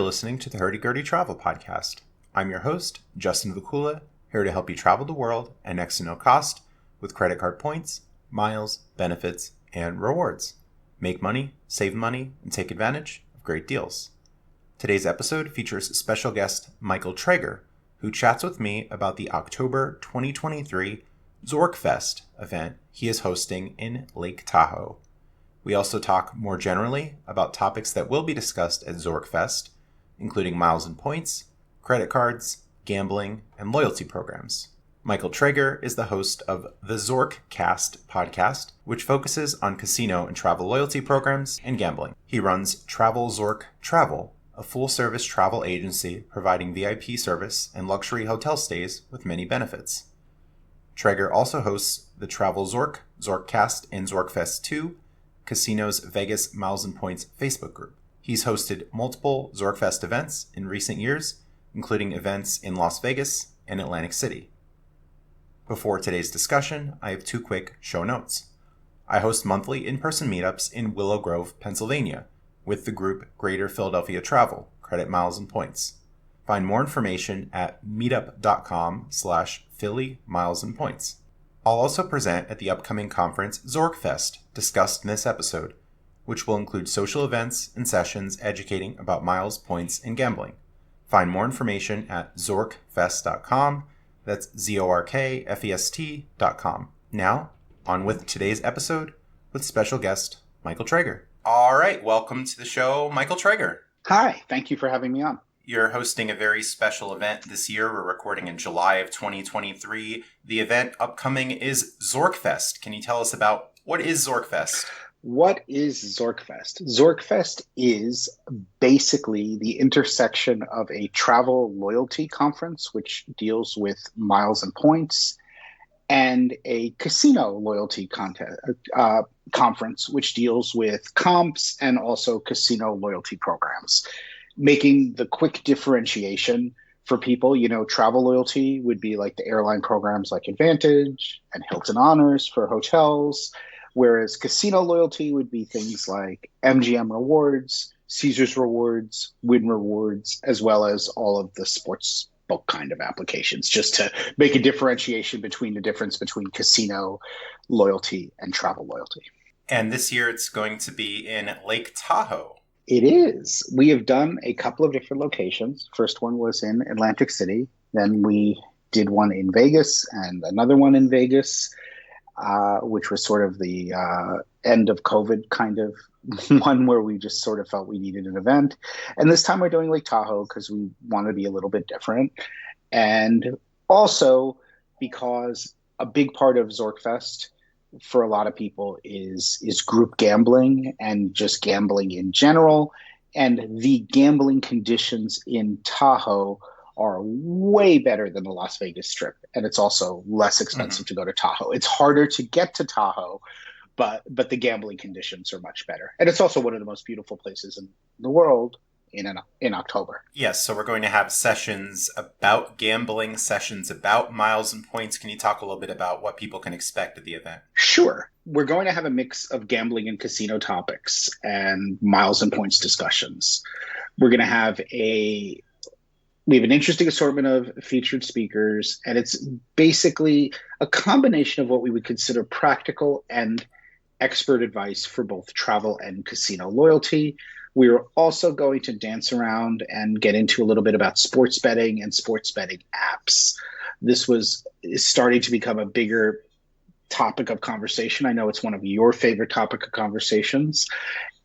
listening to the Hurdy Gurdy Travel Podcast. I'm your host, Justin Vacula, here to help you travel the world at next to no cost with credit card points, miles, benefits, and rewards. Make money, save money, and take advantage of great deals. Today's episode features special guest Michael Trager, who chats with me about the October 2023 ZorkFest event he is hosting in Lake Tahoe. We also talk more generally about topics that will be discussed at ZorkFest, including miles and points, credit cards, gambling, and loyalty programs. Michael Trager is the host of the ZorkCast podcast, which focuses on casino and travel loyalty programs and gambling. He runs Travel Zork Travel, a full-service travel agency providing VIP service and luxury hotel stays with many benefits. Trager also hosts the Travel Zork, ZorkCast, and ZorkFest 2, Casino's Vegas Miles and Points Facebook group. He's hosted multiple ZorkFest events in recent years, including events in Las Vegas and Atlantic City. Before today's discussion, I have two quick show notes. I host monthly in-person meetups in Willow Grove, Pennsylvania, with the group Greater Philadelphia Travel, Credit Miles and Points. Find more information at meetup.com/Philly Miles and Points. I'll also present at the upcoming conference ZorkFest, discussed in this episode, which will include social events and sessions educating about miles, points, and gambling. Find more information at zorkfest.com. That's ZorkFest.com. Now, on with today's episode with special guest Michael Trager. All right, welcome to the show, Michael Trager. Hi, thank you for having me on. You're hosting a very special event this year. We're recording in July of 2023. The event upcoming is ZorkFest. Can you tell us about what is ZorkFest? What is ZorkFest? ZorkFest is basically the intersection of a travel loyalty conference, which deals with miles and points, and a casino loyalty conference, which deals with comps and also casino loyalty programs. Making the quick differentiation for people, travel loyalty would be like the airline programs like Advantage and Hilton Honors for hotels, whereas casino loyalty would be things like MGM Rewards, Caesars Rewards, Wynn Rewards, as well as all of the sports book kind of applications, just to make a differentiation between the difference between casino loyalty and travel loyalty. And this year it's going to be in Lake Tahoe. It is. We have done a couple of different locations. First one was in Atlantic City. Then we did one in Vegas and another one in Vegas, which was sort of the end of COVID kind of one where we just sort of felt we needed an event. And this time we're doing Lake Tahoe because we want to be a little bit different. And also because a big part of ZorkFest for a lot of people is group gambling and just gambling in general. And the gambling conditions in Tahoe are way better than the Las Vegas Strip. And it's also less expensive to go to Tahoe. It's harder to get to Tahoe, but the gambling conditions are much better. And it's also one of the most beautiful places in the world in October. Yes, so we're going to have sessions about gambling, sessions about miles and points. Can you talk a little bit about what people can expect at the event? Sure. We're going to have a mix of gambling and casino topics and miles and points discussions. We're going to have we have an interesting assortment of featured speakers, and it's basically a combination of what we would consider practical and expert advice for both travel and casino loyalty. We're also going to dance around and get into a little bit about sports betting and sports betting apps. This is starting to become a bigger topic of conversation. I know it's one of your favorite topic of conversations.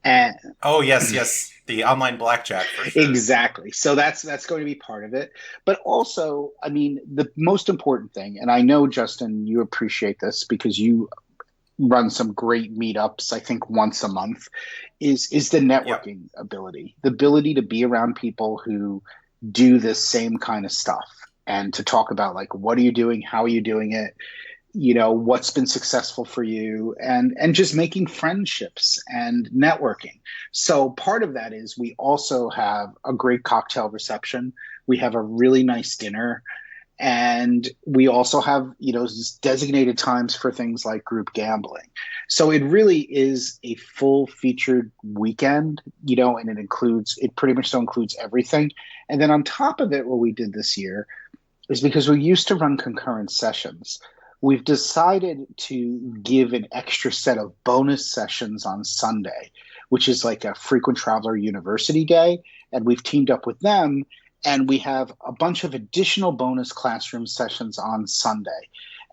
And oh, yes. The online blackjack, for sure. Exactly. So that's going to be part of it. But also, I mean, the most important thing, and I know, Justin, you appreciate this because you run some great meetups, I think once a month, is the networking ability, the ability to be around people who do this same kind of stuff and to talk about like, what are you doing? How are you doing it? What's been successful for you, and just making friendships and networking. So part of that is we also have a great cocktail reception. We have a really nice dinner. And we also have, designated times for things like group gambling. So it really is a full featured weekend, and it pretty much so includes everything. And then on top of it, what we did this year is, because we used to run concurrent sessions, we've decided to give an extra set of bonus sessions on Sunday, which is like a frequent traveler university day. And we've teamed up with them, and we have a bunch of additional bonus classroom sessions on Sunday.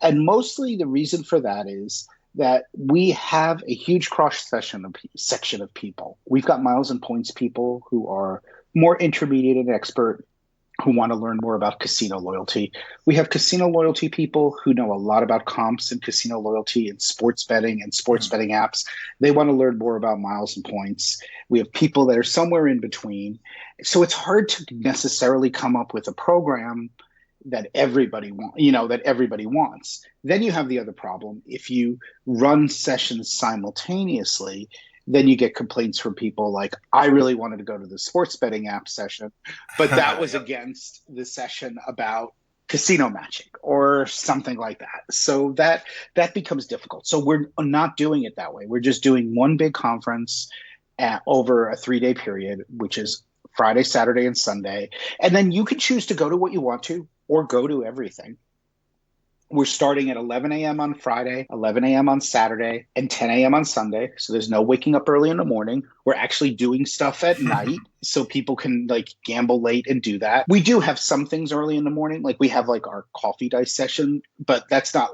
And mostly the reason for that is that we have a huge section of people. We've got miles and points people who are more intermediate and expert, who want to learn more about casino loyalty. We have casino loyalty people who know a lot about comps and casino loyalty and sports betting apps. They want to learn more about miles and points. We have people that are somewhere in between. So it's hard to necessarily come up with a program that everybody wants. Then you have the other problem. If you run sessions simultaneously, then you get complaints from people like, I really wanted to go to the sports betting app session, but that was against the session about casino matching or something like that. So that becomes difficult. So we're not doing it that way. We're just doing one big conference over a 3-day period, which is Friday, Saturday, and Sunday. And then you can choose to go to what you want to or go to everything. We're starting at 11 a.m. on Friday, 11 a.m. on Saturday, and 10 a.m. on Sunday. So there's no waking up early in the morning. We're actually doing stuff at night so people can gamble late and do that. We do have some things early in the morning. We have our coffee dice session, but that's not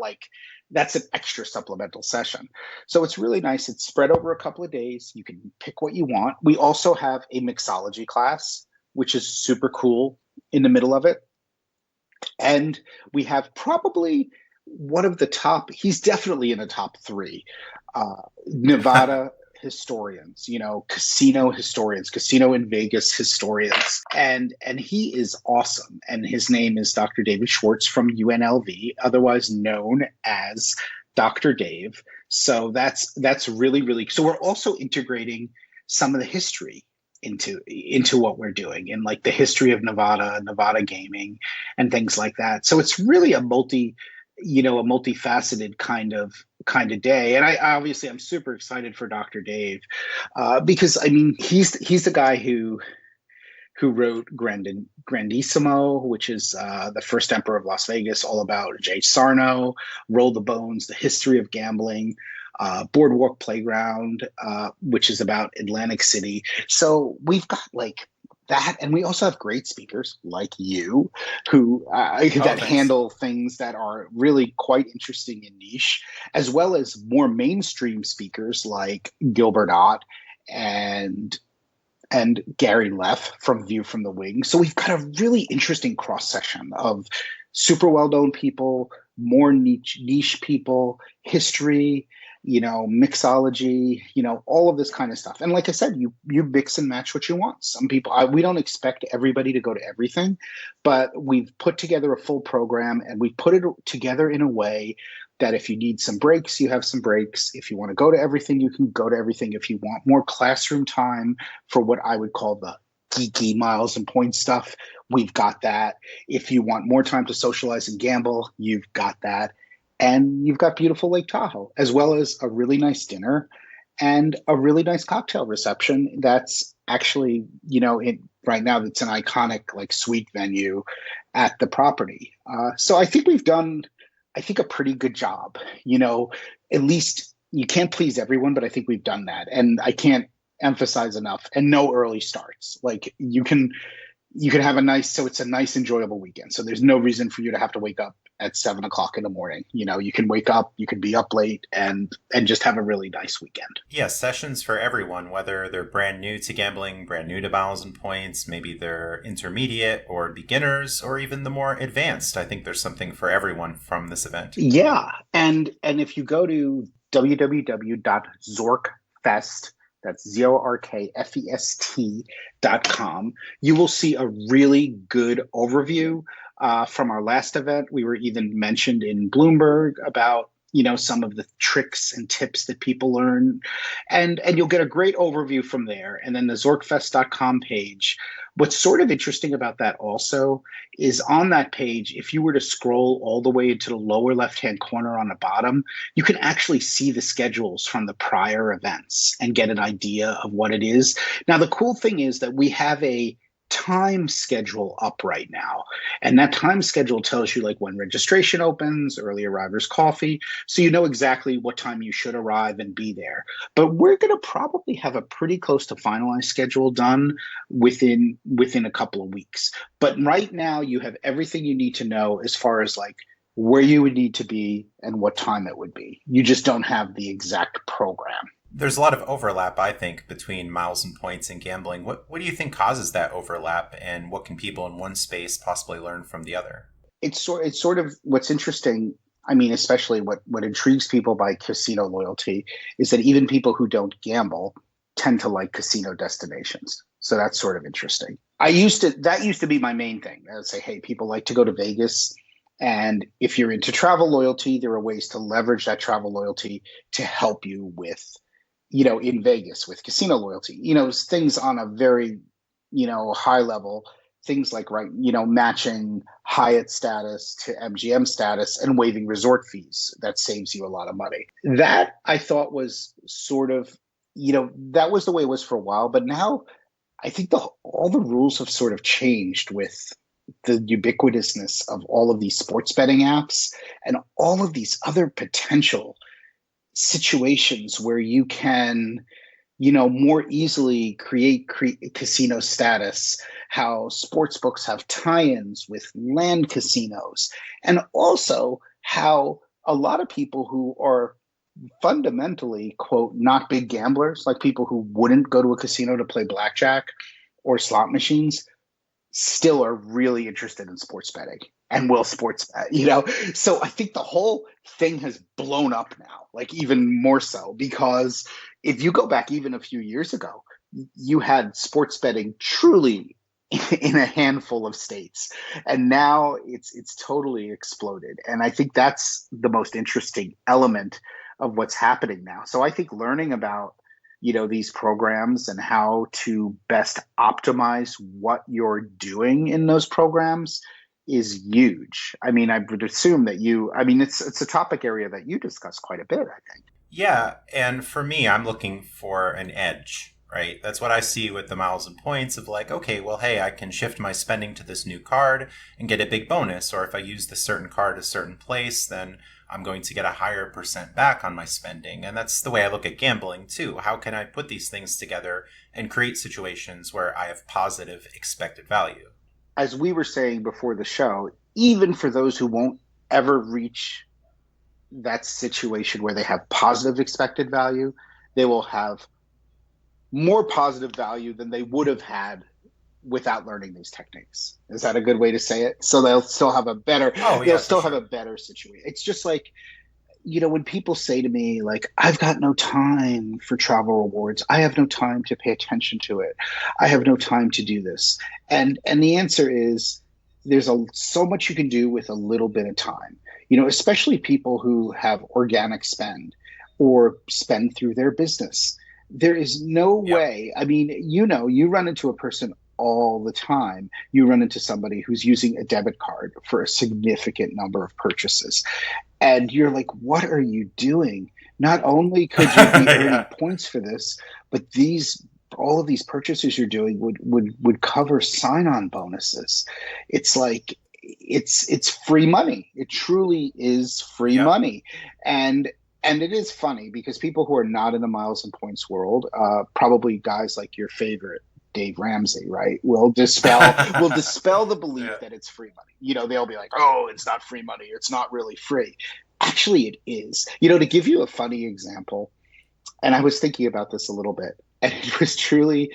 that's an extra supplemental session. So it's really nice. It's spread over a couple of days. You can pick what you want. We also have a mixology class, which is super cool in the middle of it. And we have probably one of the top, he's definitely in the top 3, Nevada historians, casino historians, casino in Vegas historians. And he is awesome. And his name is Dr. David Schwartz from UNLV, otherwise known as Dr. Dave. So that's really, really, so we're also integrating some of the history into what we're doing, and the history of Nevada gaming and things like that. So it's really a multifaceted kind of day. And I'm super excited for Dr. Dave because he's the guy who wrote Grandissimo, which is the first emperor of Las Vegas, all about Jay Sarno, Roll the Bones, the history of gambling. Boardwalk Playground, which is about Atlantic City. So we've got that, and we also have great speakers like you who handle things that are really quite interesting and niche, as well as more mainstream speakers like Gilbert Ott and Gary Leff from View from the Wing. So we've got a really interesting cross section of super well-known people, more niche people, history, mixology, all of this kind of stuff. And like I said, you mix and match what you want. Some people, we don't expect everybody to go to everything, but we've put together a full program, and we put it together in a way that if you need some breaks, you have some breaks. If you want to go to everything, you can go to everything. If you want more classroom time for what I would call the geeky miles and points stuff, we've got that. If you want more time to socialize and gamble, you've got that. And you've got beautiful Lake Tahoe, as well as a really nice dinner and a really nice cocktail reception. That's actually, right now, it's an iconic suite venue at the property. So I think we've done, a pretty good job. At least you can't please everyone, but I think we've done that. And I can't emphasize enough. And no early starts. You can have it's a nice, enjoyable weekend. So there's no reason for you to have to wake up at 7 o'clock in the morning. You can wake up, you can be up late and just have a really nice weekend. Yeah, sessions for everyone, whether they're brand new to gambling, brand new to miles and points, maybe they're intermediate or beginners, or even the more advanced. I think there's something for everyone from this event. Yeah. And if you go to www.ZorkFest, that's ZorkFest.com, you will see a really good overview from our last event. We were even mentioned in Bloomberg about some of the tricks and tips that people learn. And you'll get a great overview from there. And then the ZorkFest.com page. What's sort of interesting about that also is on that page, if you were to scroll all the way to the lower left-hand corner on the bottom, you can actually see the schedules from the prior events and get an idea of what it is. Now, the cool thing is that we have a time schedule up right now. And that time schedule tells you like when registration opens, early arrivers coffee. So you know exactly what time you should arrive and be there. But we're going to probably have a pretty close to finalized schedule done within a couple of weeks. But right now you have everything you need to know as far as like where you would need to be and what time it would be. You just don't have the exact program. There's a lot of overlap, I think, between miles and points and gambling. What do you think causes that overlap, and what can people in one space possibly learn from the other? It's sort of what's interesting. I mean, especially what intrigues people by casino loyalty is that even people who don't gamble tend to like casino destinations. So that's sort of interesting. That used to be my main thing. I would say, hey, people like to go to Vegas. And if you're into travel loyalty, there are ways to leverage that travel loyalty to help you with, in Vegas with casino loyalty, things on a very, high level, things like, matching Hyatt status to MGM status and waiving resort fees. That saves you a lot of money. That I thought was sort of, that was the way it was for a while. But now I think all the rules have sort of changed with the ubiquitousness of all of these sports betting apps and all of these other potential situations where you can, more easily create casino status, how sports books have tie-ins with land casinos, and also how a lot of people who are fundamentally, quote, not big gamblers, like people who wouldn't go to a casino to play blackjack or slot machines, still are really interested in sports betting and will sports bet, So I think the whole thing has blown up now, like even more so, because if you go back even a few years ago, you had sports betting truly in a handful of states. And now it's totally exploded. And I think that's the most interesting element of what's happening now. So I think learning about these programs and how to best optimize what you're doing in those programs is huge. I mean, I would assume that it's a topic area that you discuss quite a bit, I think. Yeah. And for me, I'm looking for an edge, right? That's what I see with the miles and points of like, okay, well, hey, I can shift my spending to this new card and get a big bonus. Or if I use this certain card a certain place, then I'm going to get a higher percent back on my spending. And that's the way I look at gambling too. How can I put these things together and create situations where I have positive expected value? As we were saying before the show, even for those who won't ever reach that situation where they have positive expected value, they will have more positive value than they would have had without learning these techniques. Is that a good way to say it? So they'll still have a better, have a better situation. It's just like, when people say to me, like, I've got no time for travel rewards. I have no time to pay attention to it. I have no time to do this. And the answer is there's so much you can do with a little bit of time, especially people who have organic spend or spend through their business. There is no way. I mean, you run into a person all the time. You run into somebody who's using a debit card for a significant number of purchases. And you're like, what are you doing? Not only could you be earning points for this, but all of these purchases you're doing would cover sign-on bonuses. It's like, it's free money. It truly is free money. And it is funny because people who are not in the miles and points world, probably guys like your favorite, Dave Ramsey, right, will dispel the belief that it's free money. They'll be like, oh, it's not free money. It's not really free. Actually, it is. To give you a funny example, and I was thinking about this a little bit, and it truly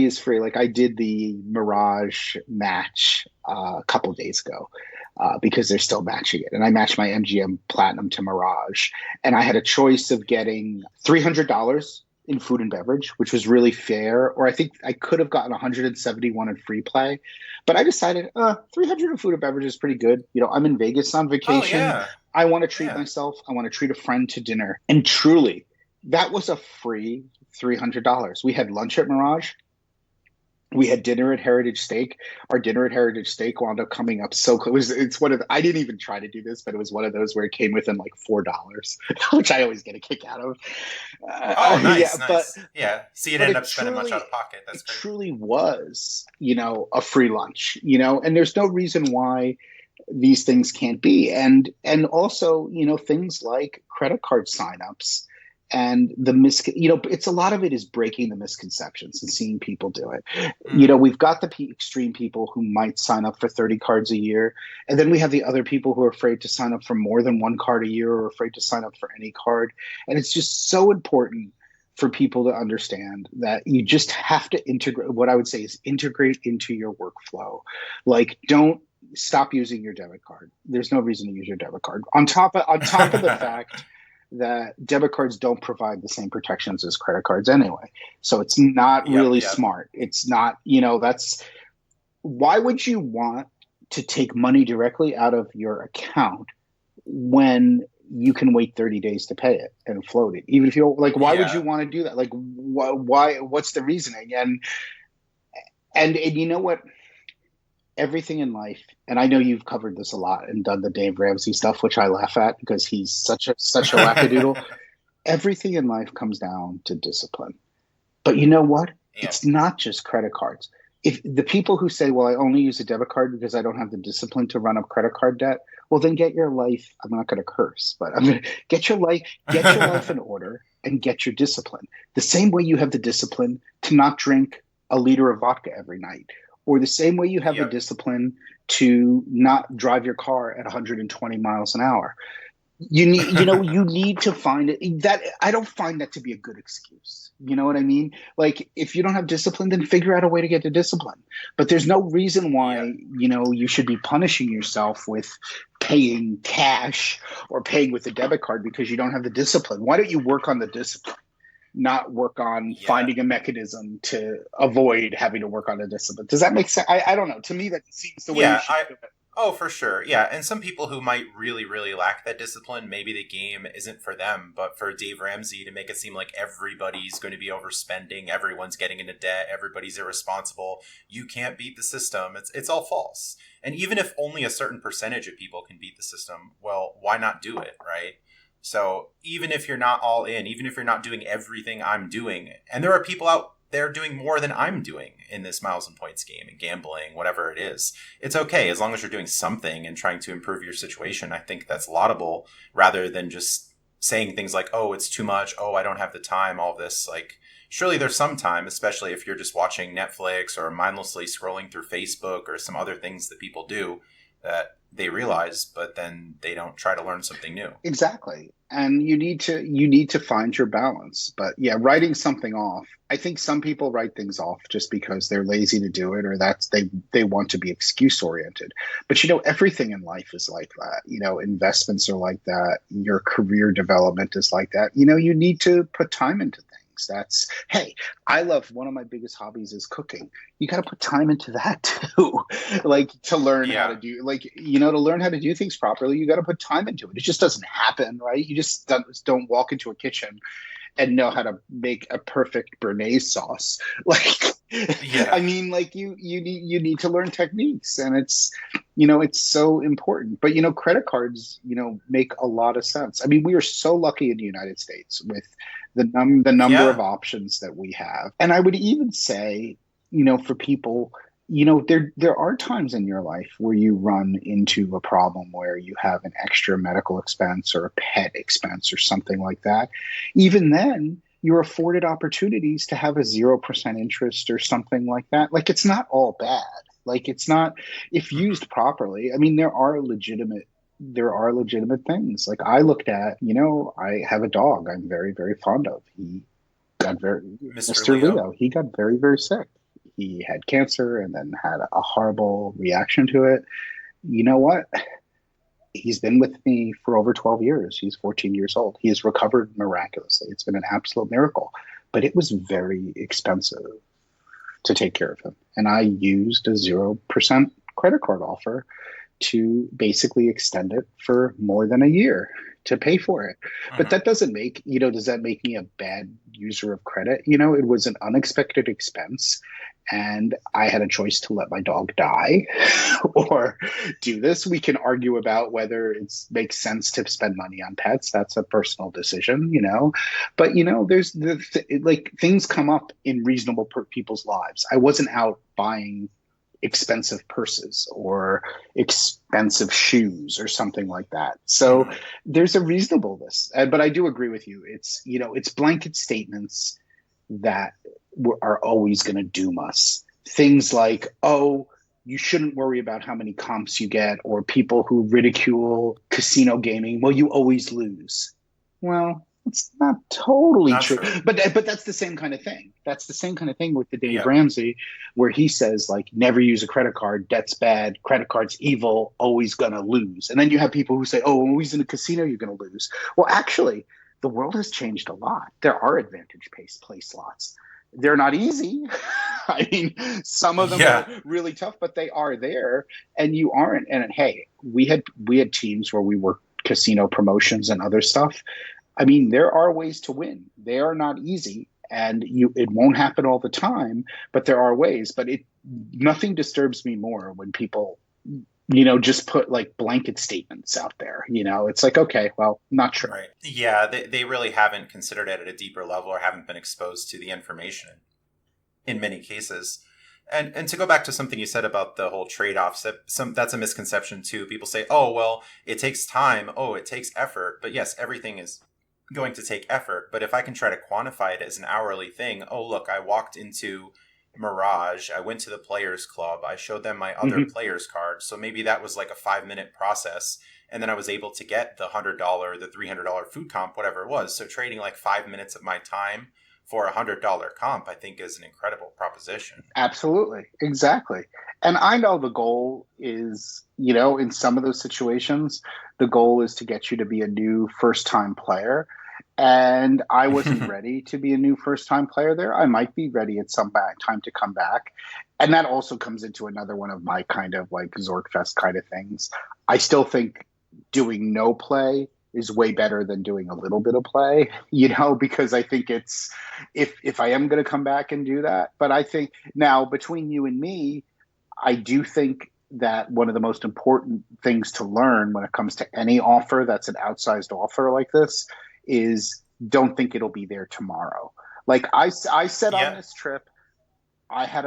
is free. Like I did the Mirage match a couple of days ago because they're still matching it. And I matched my MGM Platinum to Mirage. And I had a choice of getting $300 in food and beverage, which was really fair. Or I think I could have gotten 171 in free play. But I decided 300 in food and beverage is pretty good. I'm in Vegas on vacation. I want to treat Yeah. myself. I want to treat a friend to dinner. And truly, that was a free $300. We had lunch at Mirage. We had dinner at Heritage Steak. Our dinner at Heritage Steak wound up coming up so close. It's one of I didn't even try to do this, but it was one of those where it came within like $4, which I always get a kick out of. Oh, nice, Yeah, nice. Yeah. So you didn't end up spending much out of pocket. That's it great. truly was, a free lunch, and there's no reason why these things can't be. And also, things like credit card signups and it's a lot of it is breaking the misconceptions and seeing people do it. We've got the extreme people who might sign up for 30 cards a year, and then we have the other people who are afraid to sign up for more than one card a year or afraid to sign up for any card. And it's just so important for people to understand that you just have to integrate. What I would say is integrate into your workflow. Like, don't stop using your debit card. There's no reason to use your debit card. On top of the fact that debit cards don't provide the same protections as credit cards anyway. So it's not really smart. It's not, why would you want to take money directly out of your account when you can wait 30 days to pay it and float it? Even if you're like, why would you want to do that? Like, why, what's the reasoning? And you know what? Everything in life, and I know you've covered this a lot and done the Dave Ramsey stuff, which I laugh at because he's such a wackadoodle. Everything in life comes down to discipline. But you know what? Yeah. It's not just credit cards. If the people who say, well, I only use a debit card because I don't have the discipline to run up credit card debt, well, then get your life. I'm not going to curse, but I'm going to get your life in order and get your discipline. The same way you have the discipline to not drink a liter of vodka every night, or the same way you have the discipline to not drive your car at 120 miles an hour. You need to find it. That I don't find that to be a good excuse. You know what I mean? Like, if you don't have discipline, then figure out a way to get the discipline. But there's no reason why, you should be punishing yourself with paying cash or paying with a debit card because you don't have the discipline. Why don't you work on the discipline? Not work on finding a mechanism to avoid having to work on a discipline. Does that make sense? I don't know. To me, that seems the way you should do it. Oh, for sure. Yeah. And some people who might really, really lack that discipline, maybe the game isn't for them. But for Dave Ramsey to make it seem like everybody's going to be overspending, everyone's getting into debt, everybody's irresponsible, you can't beat the system. It's all false. And even if only a certain percentage of people can beat the system, well, why not do it, right? So even if you're not all in, even if you're not doing everything I'm doing, and there are people out there doing more than I'm doing in this miles and points game and gambling, whatever it is, it's okay as long as you're doing something and trying to improve your situation. I think that's laudable rather than just saying things like, oh, it's too much. Oh, I don't have the time. All this, like, surely there's some time, especially if you're just watching Netflix or mindlessly scrolling through Facebook or some other things that people do that they realize, but then they don't try to learn something new. Exactly. And you need to find your balance. But yeah, writing something off. I think some people write things off just because they're lazy to do it, or they want to be excuse oriented. But everything in life is like that. Investments are like that. Your career development is like that. You need to put time into things. I love, one of my biggest hobbies is cooking. You got to put time into that too. Like, to learn how to do, to learn how to do things properly, you got to put time into it. It just doesn't happen, right? You just don't walk into a kitchen and know how to make a perfect béarnaise sauce. I mean, you need to learn techniques, and it's so important. But credit cards make a lot of sense. I mean, we are so lucky in the United States with the number of options that we have. And I would even say, for people, there are times in your life where you run into a problem where you have an extra medical expense or a pet expense or something like that. Even then, you're afforded opportunities to have a 0% interest or something like that. Like, it's not all bad. Like, it's not, if used properly. I mean, there are legitimate things. Like, I looked at, I have a dog I'm very, very fond of. He got Mr. Leo. He got very, very sick. He had cancer and then had a horrible reaction to it. You know what? He's been with me for over 12 years. He's 14 years old. He has recovered miraculously. It's been an absolute miracle. But it was very expensive to take care of him. And I used a 0% credit card offer to basically extend it for more than a year to pay for it. But that doesn't make, does that make me a bad user of credit? It was an unexpected expense, and I had a choice to let my dog die or do this. We can argue about whether it makes sense to spend money on pets. That's a personal decision, but there's like things come up in reasonable people's lives. I wasn't out buying expensive purses or expensive shoes or something like that. So there's a reasonableness, but I do agree with you. It's, it's blanket statements that are always going to doom us. Things like, oh, you shouldn't worry about how many comps you get, or people who ridicule casino gaming. Well, you always lose. Well, it's not totally true. But that's the same kind of thing. That's the same kind of thing with the Dave Ramsey, where he says, like, never use a credit card. Debt's bad. Credit card's evil. Always gonna lose. And then you have people who say, oh, when we're in a casino, you're gonna lose. Well, actually, the world has changed a lot. There are advantage play slots. They're not easy. I mean, some of them are really tough, but they are there, and you aren't. And hey, we had teams where we worked casino promotions and other stuff. I mean, there are ways to win. They are not easy, and it won't happen all the time, but there are ways. But nothing disturbs me more when people, just put like blanket statements out there. It's like, okay, well, not true. Right. Yeah, they really haven't considered it at a deeper level, or haven't been exposed to the information in many cases. And to go back to something you said about the whole trade-offs, that's a misconception too. People say, oh, well, it takes time. Oh, it takes effort. But yes, everything is going to take effort. But if I can try to quantify it as an hourly thing, oh, look, I walked into Mirage, I went to the Players Club, I showed them my other players card. So maybe that was like a 5-minute process. And then I was able to get the $100, the $300 food comp, whatever it was. So trading like 5 minutes of my time for a $100 comp, I think, is an incredible proposition. Absolutely. Exactly. And I know the goal is, in some of those situations, the goal is to get you to be a new first-time player. And I wasn't ready to be a new first-time player there. I might be ready at some time to come back. And that also comes into another one of my kind of like ZorkFest kind of things. I still think doing no play is way better than doing a little bit of play, because I think it's, if I am going to come back and do that. But I think now, between you and me, I do think that one of the most important things to learn when it comes to any offer that's an outsized offer like this is don't think it'll be there tomorrow. Like I said on this trip, I had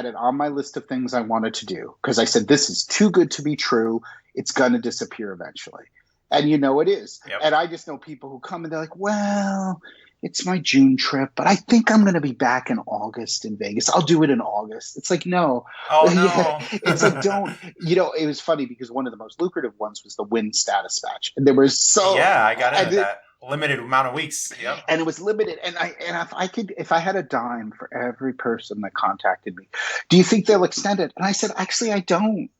it on my list of things I wanted to do, because I said, this is too good to be true. It's going to disappear eventually. And it is. Yep. And I just know people who come and they're like, well, it's my June trip, but I think I'm going to be back in August in Vegas. I'll do it in August. It's like, no. Oh, no. It's like, don't. It was funny because one of the most lucrative ones was the win status match. And there was I got into that. Limited amount of weeks. Yep. And it was limited. And if I had a dime for every person that contacted me, do you think they'll extend it? And I said, actually, I don't.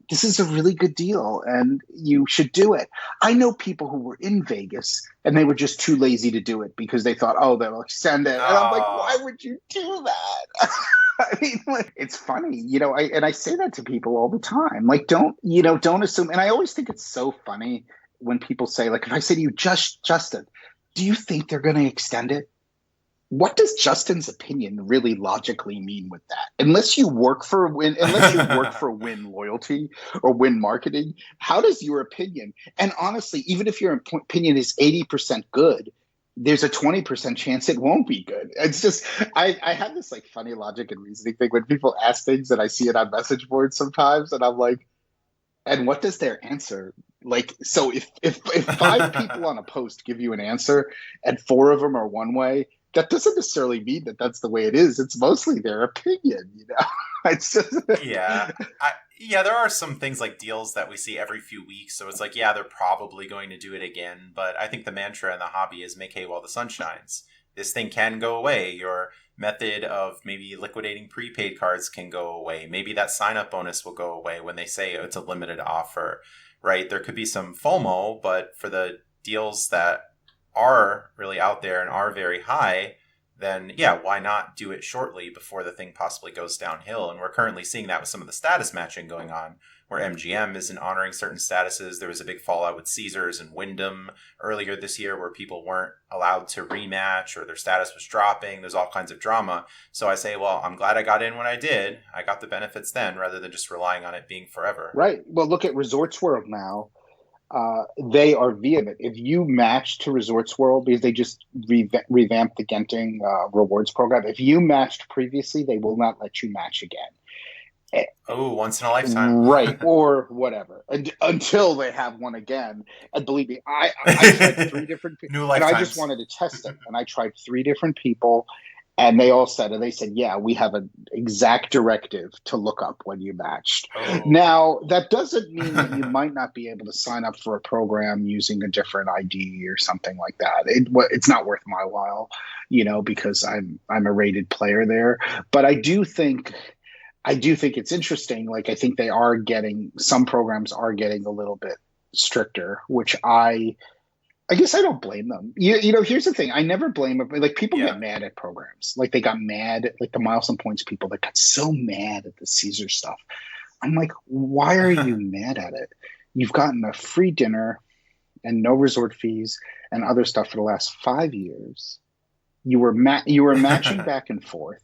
This is a really good deal, and you should do it. I know people who were in Vegas and they were just too lazy to do it because they thought, oh, they'll extend it. And I'm like, why would you do that? I mean, like, it's funny, I say that to people all the time. Like, don't assume. And I always think it's so funny when people say, like, if I say to you, Justin, do you think they're going to extend it? What does Justin's opinion really logically mean with that? Unless you work for Win loyalty or Win marketing, how does your opinion? And honestly, even if your opinion is 80% good, there's a 20% chance it won't be good. It's just, I have this like funny logic and reasoning thing when people ask things and I see it on message boards sometimes, and I'm like, and what does their answer like? So if 5 people on a post give you an answer and 4 of them are one way, that doesn't necessarily mean that that's the way it is. It's mostly their opinion, It's just there are some things like deals that we see every few weeks. So it's like, they're probably going to do it again. But I think the mantra in the hobby is make hay while the sun shines. This thing can go away. Your method of maybe liquidating prepaid cards can go away. Maybe that sign-up bonus will go away when they say it's a limited offer, right? There could be some FOMO, but for the deals that are really out there and are very high, then yeah, why not do it shortly before the thing possibly goes downhill? And we're currently seeing that with some of the status matching going on, where MGM isn't honoring certain statuses. There was a big fallout with Caesars and Wyndham earlier this year where people weren't allowed to rematch or their status was dropping. There's all kinds of drama. So I say, well, I'm glad I got in when I did. I got the benefits then rather than just relying on it being forever. Right. Well, look at Resorts World now. They are vehement. If you match to Resorts World, because they just revamped the Genting rewards program, if you matched previously, they will not let you match again. Oh, once in a lifetime. Right, or whatever, until they have one again. And believe me, I tried 3 different people, New and I lifetimes. just wanted to test it. And I tried 3 different people, and they all said, yeah, we have an exact directive to look up when you matched. Oh. Now, that doesn't mean that you might not be able to sign up for a program using a different ID or something like that. It's not worth my while, because I'm a rated player there. But I do think it's interesting. Like, I think some programs are getting a little bit stricter, which I guess I don't blame them. Here's the thing. I never blame them. Like, people get mad at programs. Like, they got mad at, like, the Miles and Points people that got so mad at the Caesar stuff. I'm like, why are you mad at it? You've gotten a free dinner and no resort fees and other stuff for the last 5 years. You were matching back and forth.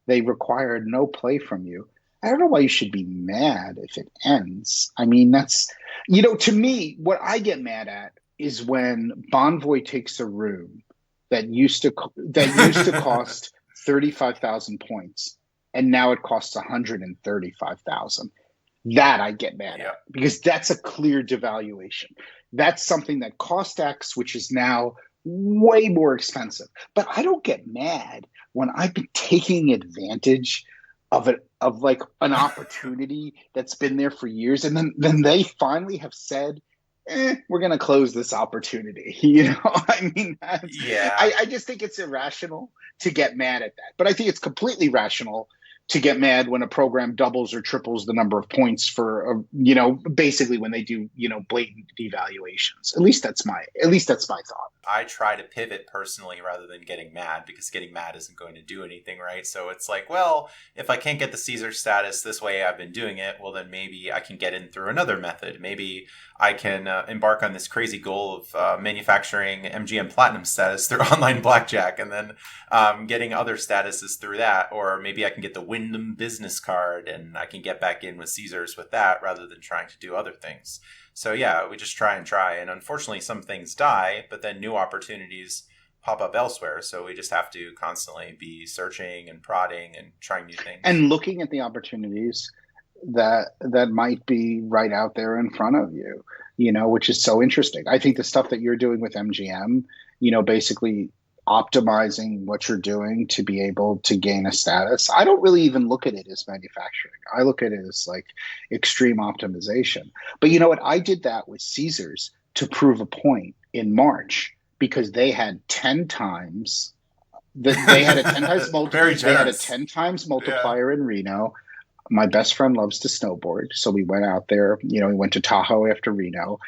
They required no play from you. I don't know why you should be mad if it ends. I mean, that's, to me, what I get mad at is when Bonvoy takes a room that used to cost 35,000 points, and now it costs 135,000. That I get mad at, because that's a clear devaluation. That's something that cost X, which is now way more expensive. But I don't get mad when I've been taking advantage of like an opportunity that's been there for years, and then they finally have said, we're going to close this opportunity. I mean, I just think it's irrational to get mad at that. But I think it's completely rational to get mad when a program doubles or triples the number of points for, basically when they do, blatant devaluations. At least that's my thought. I try to pivot personally rather than getting mad, because getting mad isn't going to do anything, right? So it's like, well, if I can't get the Caesar status this way I've been doing it, well, then maybe I can get in through another method. Maybe I can embark on this crazy goal of manufacturing MGM Platinum status through online blackjack, and then getting other statuses through that. Or maybe I can get the Wyndham business card and I can get back in with Caesars with that rather than trying to do other things. So yeah, we just try. And unfortunately, some things die, but then new opportunities pop up elsewhere. So we just have to constantly be searching and prodding and trying new things. And looking at the opportunities that might be right out there in front of you, which is so interesting. I think the stuff that you're doing with MGM, basically optimizing what you're doing to be able to gain a status. I don't really even look at it as manufacturing. I look at it as like extreme optimization. But you know what? I did that with Caesars to prove a point in March, because they had 10 times they had a 10 times multiplier. They had a 10 times multiplier in Reno. My best friend loves to snowboard, so we went out there. We went to Tahoe after Reno.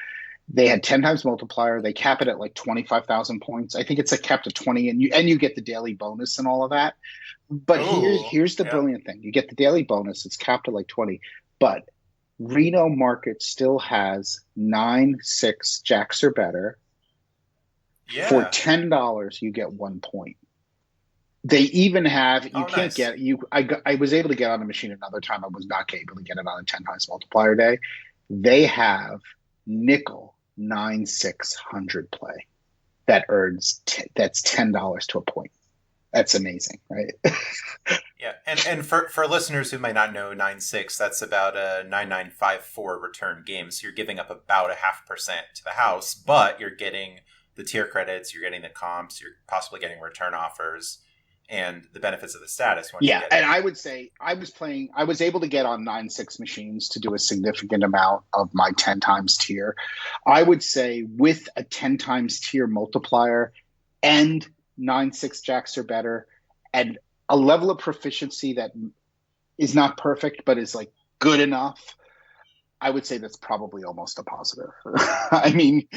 They had 10 times multiplier. They cap it at like 25,000 points. I think it's capped at 20, and you get the daily bonus and all of that. But here's the brilliant thing. You get the daily bonus. It's capped at like 20. But Reno market still has 9-6 jacks or better. Yeah. For $10, you get 1 point. They even have, you can't nice. Get, you. I was able to get on the machine another time. I was not able to get it on a 10 times multiplier day. They have nickel 9-600 play that earns that's $10 to a point. That's amazing, right? Yeah, and for listeners who might not know 9-6, that's about a 9954 return game. So you're giving up about 0.5% to the house, but you're getting the tier credits, you're getting the comps, you're possibly getting return offers, and the benefits of the status. Yeah, and I would say I was able to get on 9-6 machines to do a significant amount of my 10 times tier. I would say with a 10 times tier multiplier and 9-6 jacks or better, and a level of proficiency that is not perfect but is like good enough, I would say that's probably almost a positive. I mean,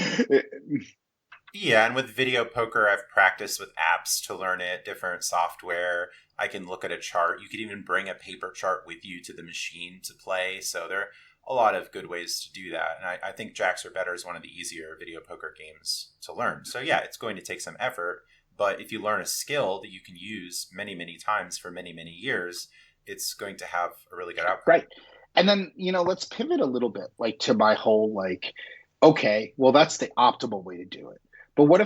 Yeah, and with video poker, I've practiced with apps to learn it, different software. I can look at a chart. You could even bring a paper chart with you to the machine to play. So there are a lot of good ways to do that. And I think Jacks or Better is one of the easier video poker games to learn. So yeah, it's going to take some effort. But if you learn a skill that you can use many, many times for many, many years, it's going to have a really good outcome. Right. And then, let's pivot a little bit, like to my whole, like, okay, well, that's the optimal way to do it. But what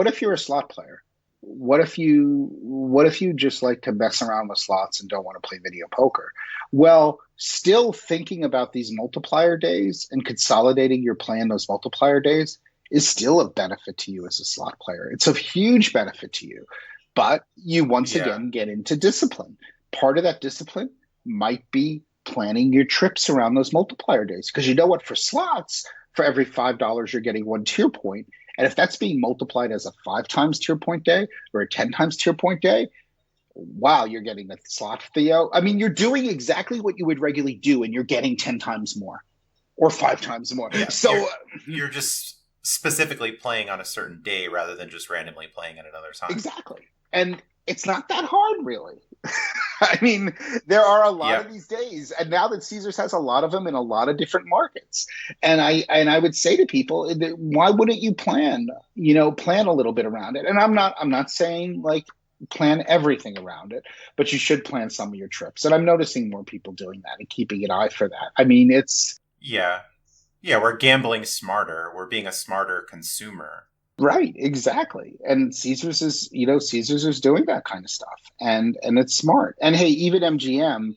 if you're a slot player? What if you just like to mess around with slots and don't want to play video poker? Well, still thinking about these multiplier days and consolidating your play in those multiplier days is still a benefit to you as a slot player. It's a huge benefit to you, but you once again get into discipline. Part of that discipline might be planning your trips around those multiplier days. Because you know what, for slots, for every $5, you're getting 1 tier point. And if that's being multiplied as a 5 times tier point day or a 10 times tier point day, wow, you're getting the slot Theo. I mean, you're doing exactly what you would regularly do, and you're getting 10 times more or 5 times more. Yeah, so you're just specifically playing on a certain day rather than just randomly playing at another time. Exactly. And it's not that hard, really. I mean, there are a lot of these days, and now that Caesars has a lot of them in a lot of different markets. And I would say to people, why wouldn't you plan a little bit around it? And I'm not saying like plan everything around it, but you should plan some of your trips. And I'm noticing more people doing that and keeping an eye for that. I mean, it's we're gambling smarter. We're being a smarter consumer. Right, exactly. And Caesars is doing that kind of stuff. And it's smart. And hey, even MGM,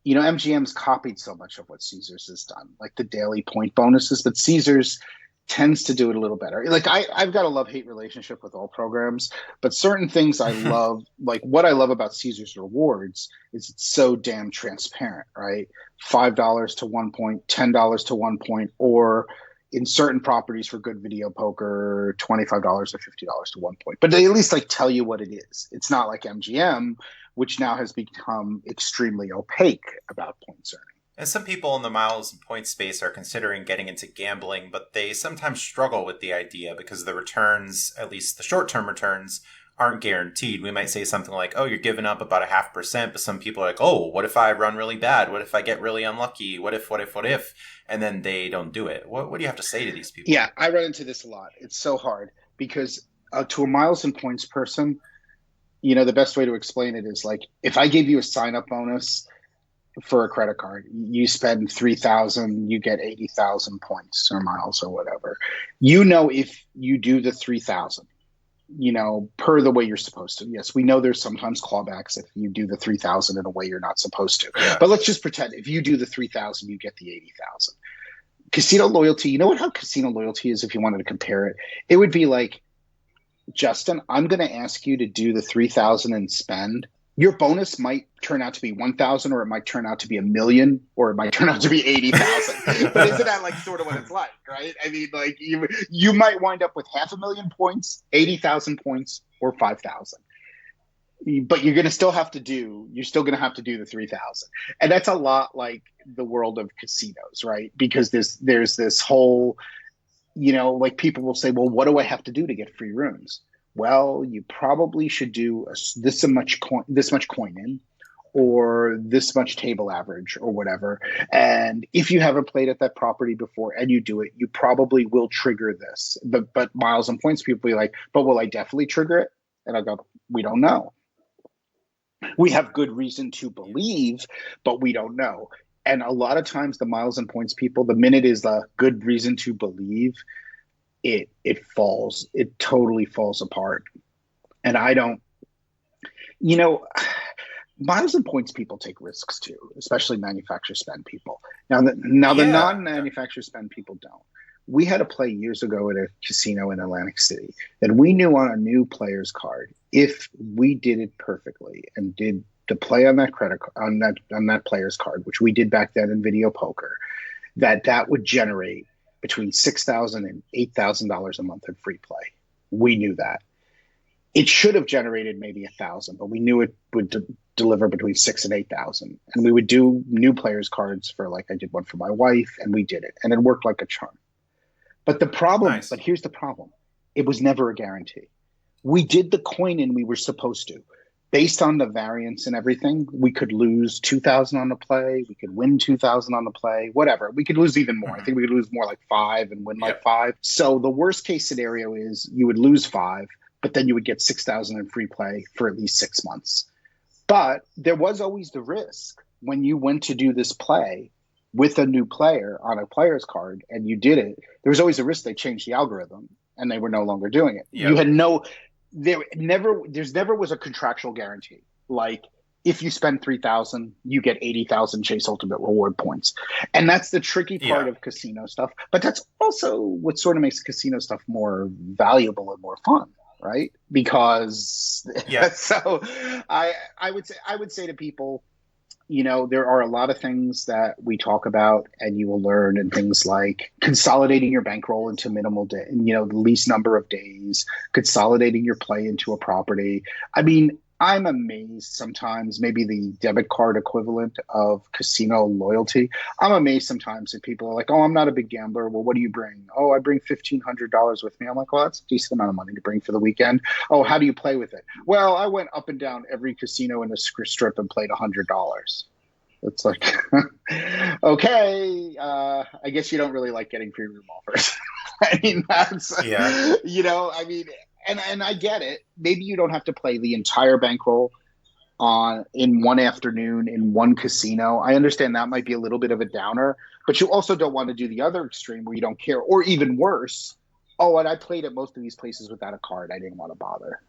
MGM's copied so much of what Caesars has done, like the daily point bonuses, but Caesars tends to do it a little better. Like I've got a love-hate relationship with all programs, but certain things I love, like what I love about Caesars Rewards is it's so damn transparent, right? $5 to 1 point, $10 to 1 point, or in certain properties for good video poker, $25 or $50 to 1 point. But they at least like tell you what it is. It's not like MGM, which now has become extremely opaque about points earning. And some people in the miles and points space are considering getting into gambling, but they sometimes struggle with the idea because the returns, at least the short-term returns, aren't guaranteed. We might say something like, oh, you're giving up about 0.5%, but some people are like, oh, what if I run really bad? What if I get really unlucky? What if? And then they don't do it. What do you have to say to these people? Yeah, I run into this a lot. It's so hard because to a miles and points person, the best way to explain it is like, if I gave you a sign-up bonus for a credit card, you spend 3,000, you get 80,000 points or miles or whatever. If you do the 3,000, per the way you're supposed to. Yes, we know there's sometimes clawbacks if you do the 3,000 in a way you're not supposed to. Yeah. But let's just pretend if you do the 3,000, you get the 80,000. Casino loyalty, you know how casino loyalty is if you wanted to compare it? It would be like, Justin, I'm going to ask you to do the 3,000 and spend. Your bonus might turn out to be 1,000, or it might turn out to be 1,000,000, or it might turn out to be 80,000. But isn't that like sort of what it's like, right? I mean, like you might wind up with 500,000 points, 80,000 points, or 5,000. But you're still going to have to do the 3,000. And that's a lot like the world of casinos, right? Because there's this whole, like people will say, well, what do I have to do to get free rooms? Well, you probably should do this much coin in, or this much table average, or whatever. And if you haven't played at that property before and you do it, you probably will trigger this. But miles and points people be like, but will I definitely trigger it? And I go, we don't know. We have good reason to believe, but we don't know. And a lot of times the miles and points people, the minute is the good reason to believe, it totally falls apart. And I don't, miles and points people take risks too, especially manufacturer spend people. Now the non-manufacturer spend people don't. We had a play years ago at a casino in Atlantic City that we knew on a new player's card, if we did it perfectly and did the play on that credit on that player's card, which we did back then in video poker, that would generate between $6,000 and $8,000 a month in free play. We knew that. It should have generated maybe 1,000, but we knew it would deliver between 6,000 and 8,000. And we would do new players cards for, like, I did one for my wife, and we did it, and it worked like a charm. But here's the problem. It was never a guarantee. We did the coin in we were supposed to. Based on the variance and everything, we could lose 2,000 on the play. We could win 2,000 on the play, whatever. We could lose even more. I think we could lose more like 5 and win like 5. So the worst case scenario is you would lose 5, but then you would get 6,000 in free play for at least 6 months. But there was always the risk when you went to do this play with a new player on a player's card and you did it, there was always a risk they changed the algorithm and they were no longer doing it. You had there's never was a contractual guarantee. Like if you spend 3,000, you get 80,000 Chase Ultimate Reward points. And that's the tricky part of casino stuff. But that's also what sort of makes casino stuff more valuable and more fun, right? Because so I would say to people, there are a lot of things that we talk about and you will learn, and things like consolidating your bankroll into minimal day, the least number of days, consolidating your play into a property. I mean, I'm amazed sometimes, maybe the debit card equivalent of casino loyalty. I'm amazed sometimes that people are like, oh, I'm not a big gambler. Well, what do you bring? Oh, I bring $1,500 with me. I'm like, well, that's a decent amount of money to bring for the weekend. Oh, how do you play with it? Well, I went up and down every casino in the strip and played $100. It's like, okay, I guess you don't really like getting free room offers. I mean, that's, and I get it. Maybe you don't have to play the entire bankroll in one afternoon in one casino. I understand that might be a little bit of a downer, but you also don't want to do the other extreme where you don't care, or even worse. Oh, and I played at most of these places without a card. I didn't want to bother.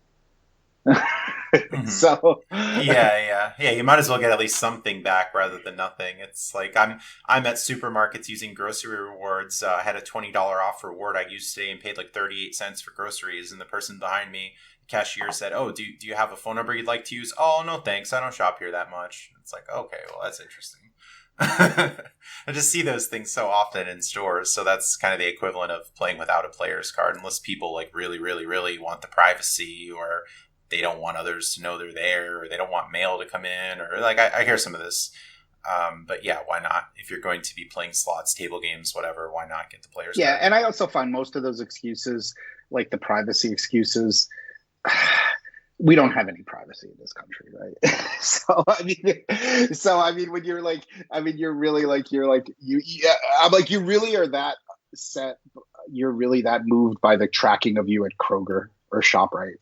So you might as well get at least something back rather than nothing. It's like I'm at supermarkets using grocery rewards. I had a $20 off reward I used today and paid like 38 cents for groceries, and the person behind me, cashier, said, oh, do you have a phone number you'd like to use? Oh, no thanks, I don't shop here that much. It's like, okay, well, that's interesting. I just see those things so often in stores, so that's kind of the equivalent of playing without a player's card, unless people like really, really, really want the privacy, or they don't want others to know they're there, or they don't want mail to come in, or like I hear some of this. But yeah, why not? If you're going to be playing slots, table games, whatever, why not get the player's card? And I also find most of those excuses, like the privacy excuses, we don't have any privacy in this country, right? So I mean, when you're like, you're really like, I'm like, you really are that set. You're really that moved by the tracking of you at Kroger or ShopRite.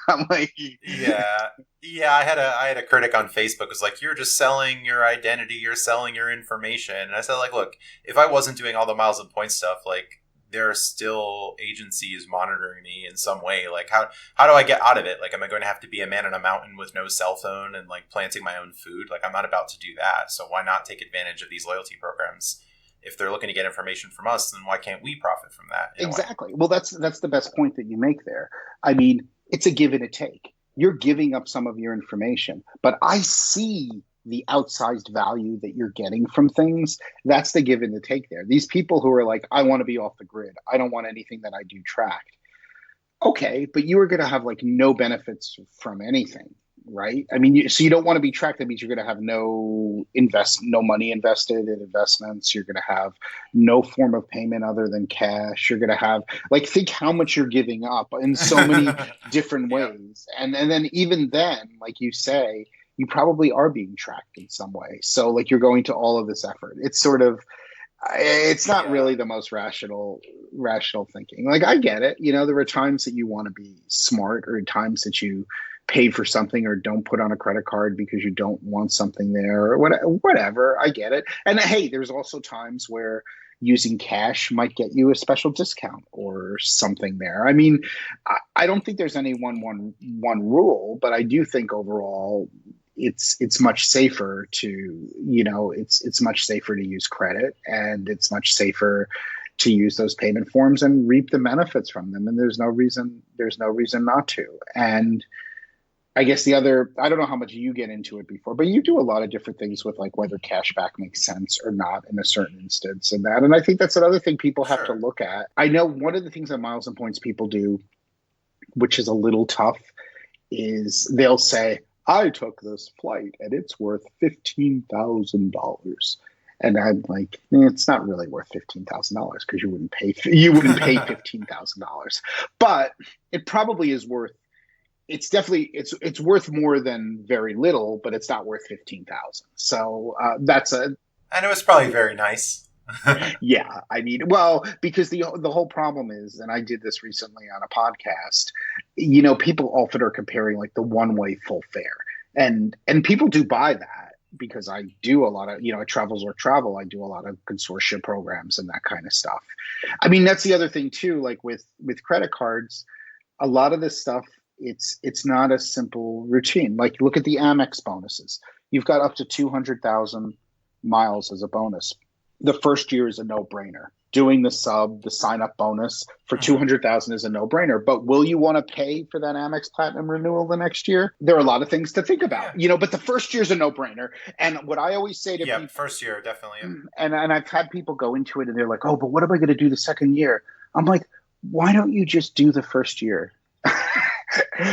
I'm like, I had a critic on Facebook was like, you're just selling your identity, you're selling your information. And I said, like, look, if I wasn't doing all the miles and points stuff, like, there are still agencies monitoring me in some way. Like, how do I get out of it? Like, am I going to have to be a man on a mountain with no cell phone and like planting my own food? Like, I'm not about to do that. So why not take advantage of these loyalty programs? If they're looking to get information from us, then why can't we profit from that? Exactly. Well, that's the best point that you make there. I mean, it's a give and a take. You're giving up some of your information, but I see the outsized value that you're getting from things. That's the give and the take there. These people who are like, I want to be off the grid. I don't want anything that I do tracked. Okay, but you are going to have like no benefits from anything, right? I mean, so you don't want to be tracked. That means you're going to have no money invested in investments. You're going to have no form of payment other than cash. You're going to have, like, think how much you're giving up in so many different ways. And then even then, like you say, you probably are being tracked in some way. So like you're going to all of this effort. It's sort of, it's not really the most rational thinking. Like, I get it. There are times that you want to be smart, or times that you pay for something or don't put on a credit card because you don't want something there, or whatever. I get it. And hey, there's also times where using cash might get you a special discount or something there. I mean, I don't think there's any one rule, but I do think overall it's much safer to, it's much safer to use credit, and it's much safer to use those payment forms and reap the benefits from them. And there's no reason not to. And I guess I don't know how much you get into it before, but you do a lot of different things with like whether cashback makes sense or not in a certain instance and that. And I think that's another thing people have to look at. I know one of the things that miles and points people do, which is a little tough, is they'll say, I took this flight and it's worth $15,000. And I'm like, it's not really worth $15,000 because you wouldn't pay $15,000, but it probably is worth. It's definitely it's worth more than very little, but it's not worth 15,000. So that's a And it was probably very nice. yeah. I mean, well, because the whole problem is, and I did this recently on a podcast. People often are comparing like the one way full fare, and people do buy that because I do a lot of at Travels or Travel. I do a lot of consortia programs and that kind of stuff. I mean, that's the other thing too. Like with credit cards, a lot of this stuff, it's not a simple routine. Like look at the Amex bonuses. You've got up to 200,000 miles as a bonus. The first year is a no-brainer. Doing the sign up bonus for 200,000 is a no-brainer. But will you want to pay for that Amex Platinum renewal the next year? There are a lot of things to think about, but the first year is a no-brainer. And what I always say to people, first year, definitely. And I've had people go into it and they're like, oh, but what am I going to do the second year? I'm like, why don't you just do the first year?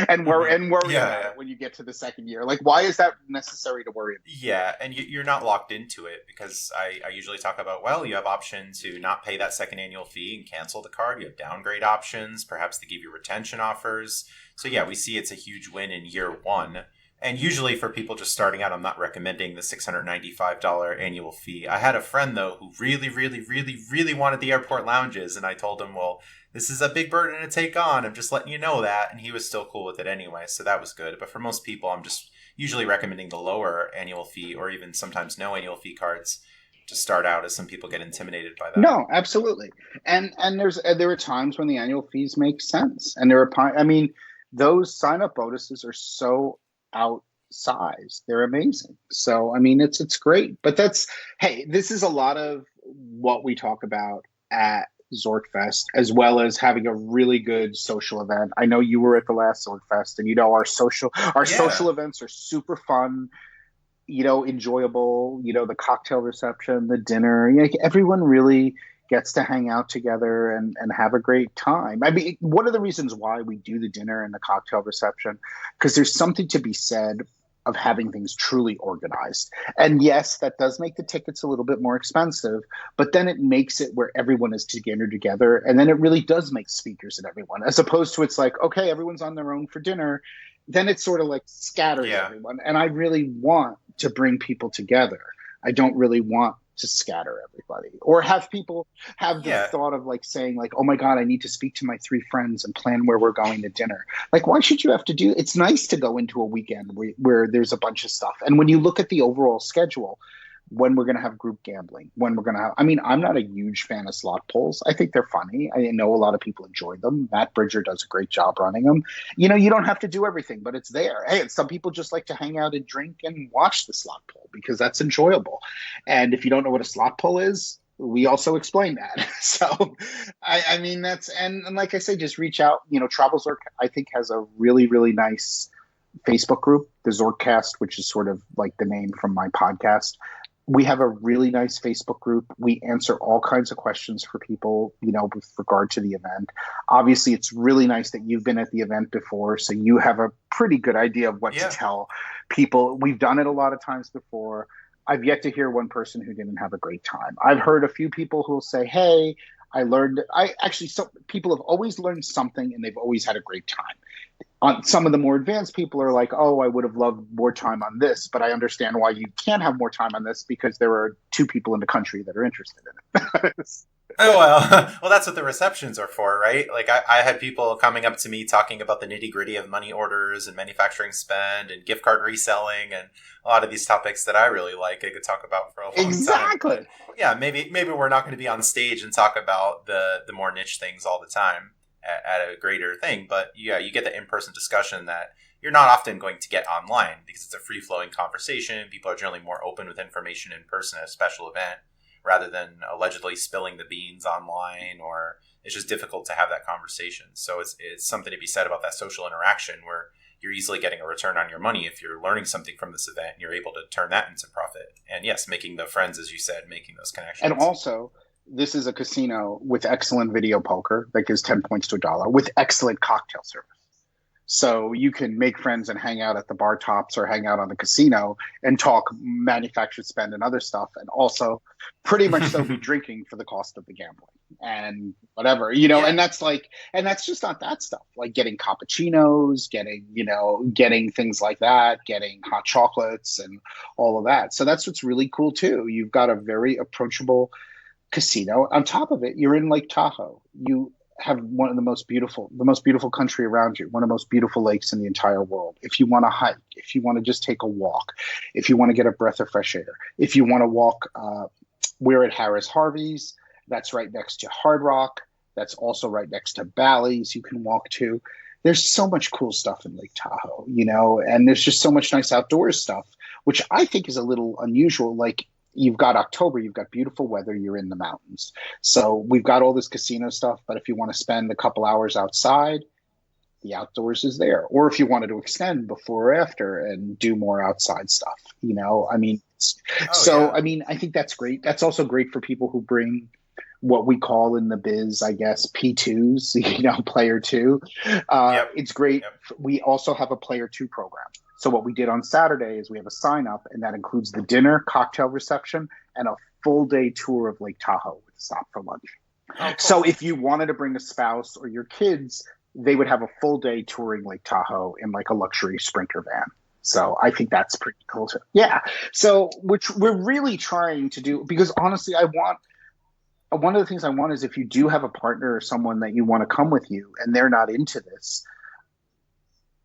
and worry about it when you get to the second year. Like, why is that necessary to worry about? Yeah, and you're not locked into it because I usually talk about, well, you have option to not pay that second annual fee and cancel the card. You have downgrade options. Perhaps they give you retention offers. So yeah, we see it's a huge win in year one. And usually for people just starting out, I'm not recommending the $695 annual fee. I had a friend, though, who really, really, really, really wanted the airport lounges. And I told him, well, this is a big burden to take on. I'm just letting you know that. And he was still cool with it anyway. So that was good. But for most people, I'm just usually recommending the lower annual fee or even sometimes no annual fee cards to start out, as some people get intimidated by that. No, absolutely. And there are times when the annual fees make sense. And those sign-up bonuses are so outsized. They're amazing. So, I mean, it's great. But this is a lot of what we talk about at ZorkFest, as well as having a really good social event. I know you were at the last ZorkFest, and our social events are super fun, enjoyable, the cocktail reception, the dinner. Everyone really gets to hang out together and have a great time. I mean, one of the reasons why we do the dinner and the cocktail reception, because there's something to be said of having things truly organized. And yes, that does make the tickets a little bit more expensive, but then it makes it where everyone is together. And then it really does make speakers and everyone, as opposed to it's like, okay, everyone's on their own for dinner. Then it sort of like scatters everyone. And I really want to bring people together. I don't really want to scatter everybody or have people have the thought of like saying like, oh my God, I need to speak to my 3 friends and plan where we're going to dinner. Like, why should you have to do? It's nice to go into a weekend where there's a bunch of stuff. And when you look at the overall schedule, when we're going to have group gambling, when we're going to have, I'm not a huge fan of slot pulls. I think they're funny. I know a lot of people enjoy them. Matt Bridger does a great job running them. You don't have to do everything, but it's there. Hey, some people just like to hang out and drink and watch the slot pull because that's enjoyable. And if you don't know what a slot pull is, we also explain that. So, I mean, that's, and like I say, just reach out. Travel Zork, I think, has a really, really nice Facebook group, the ZorkCast, which is sort of like the name from my podcast. We have a really nice Facebook group. We answer all kinds of questions for people, with regard to the event. Obviously, it's really nice that you've been at the event before, so you have a pretty good idea of what to tell people. We've done it a lot of times before. I've yet to hear one person who didn't have a great time. I've heard a few people who will say, hey, some people have always learned something and they've always had a great time. Some of the more advanced people are like, oh, I would have loved more time on this, but I understand why you can't have more time on this because there are 2 people in the country that are interested in it. Oh, well, that's what the receptions are for, right? Like I had people coming up to me talking about the nitty gritty of money orders and manufacturing spend and gift card reselling and a lot of these topics that I really like. I could talk about for a long time. Exactly. Yeah, maybe we're not going to be on stage and talk about the more niche things all the time at a greater thing. But yeah, you get the in-person discussion that you're not often going to get online because it's a free-flowing conversation. People are generally more open with information in person at a special event rather than allegedly spilling the beans online, or it's just difficult to have that conversation. So it's something to be said about that social interaction where you're easily getting a return on your money if you're learning something from this event and you're able to turn that into profit. And yes, making the friends, as you said, making those connections. And also, this is a casino with excellent video poker that gives 10 points to $1 with excellent cocktail service. So you can make friends and hang out at the bar tops or hang out on the casino and talk manufactured spend and other stuff. And also pretty much so be drinking for the cost of the gambling and whatever, Yeah. and that's just not that stuff, like getting cappuccinos, getting things like that, getting hot chocolates and all of that. So that's what's really cool too. You've got a very approachable casino. On top of it, you're in Lake Tahoe. You have one of the most beautiful country around you, one of the most beautiful lakes in the entire world. If you want to hike, if you want to just take a walk, if you want to get a breath of fresh air, if you want to walk, we're at Harris Harvey's. That's right next to Hard Rock. That's also right next to Bally's. You can walk to. There's so much cool stuff in Lake Tahoe, and there's just so much nice outdoors stuff, which I think is a little unusual. Like, you've got October, you've got beautiful weather, you're in the mountains. So we've got all this casino stuff, but if you want to spend a couple hours outside, the outdoors is there. Or if you wanted to extend before or after and do more outside stuff, I mean, Oh yeah. I mean, I think that's great. That's also great for people who bring what we call in the biz, I guess, P2s, player two. Yep. It's great. Yep. We also have a player two program. So what we did on Saturday is we have a sign up, and that includes the dinner, cocktail reception, and a full day tour of Lake Tahoe with a stop for lunch. Oh, cool. So if you wanted to bring a spouse or your kids, they would have a full day touring Lake Tahoe in like a luxury Sprinter van. So I think that's pretty cool too. Yeah. So which we're really trying to do, because honestly, one of the things I want is, if you do have a partner or someone that you want to come with you and they're not into this,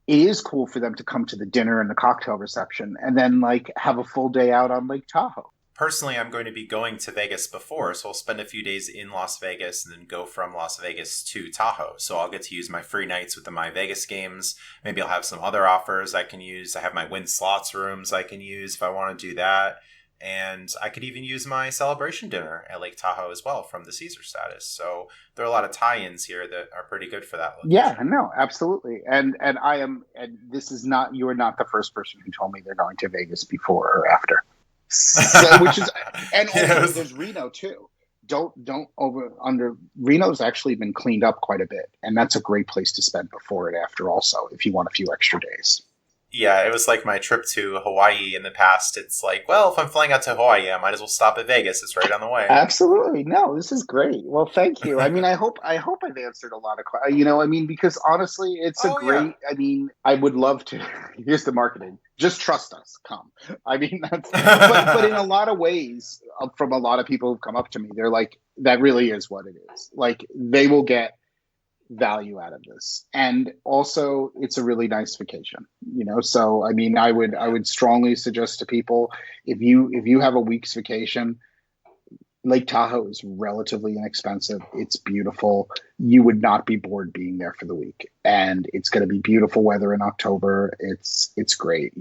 it is cool for them to come to the dinner and the cocktail reception and then like have a full day out on Lake Tahoe. Personally, I'm going to be going to Vegas before, so I'll spend a few days in Las Vegas and then go from Las Vegas to Tahoe. So I'll get to use my free nights with the My Vegas games. Maybe I'll have some other offers I can use. I have my Win Slots rooms I can use if I want to do that. And I could even use my celebration dinner at Lake Tahoe as well from the Caesar status. So there are a lot of tie-ins here that are pretty good for that location. Yeah, no, absolutely. And this is not, you are not the first person who told me they're going to Vegas before or after. So, which is, and also Yes. there's Reno too. Don't Reno's actually been cleaned up quite a bit, and that's a great place to spend before and after also, if you want a few extra days. Yeah, it was like my trip to Hawaii in the past. It's like, well, if I'm flying out to Hawaii, I might as well stop at Vegas. It's right on the way. Absolutely. No, this is great. Well, thank you. I mean, I hope I've answered a lot of questions, because honestly, it's a Oh, great, yeah. I mean, I would love to, here's the marketing. Just trust us. Come. I mean, but in a lot of ways, from a lot of people who've come up to me, they're like, that really is what it is. Like, they will get value out of this, and also it's a really nice vacation, so I mean, I would strongly suggest to people, if you have a week's vacation, Lake Tahoe is relatively inexpensive. It's beautiful. You would not be bored being there for the week, and it's going to be beautiful weather in October. It's great.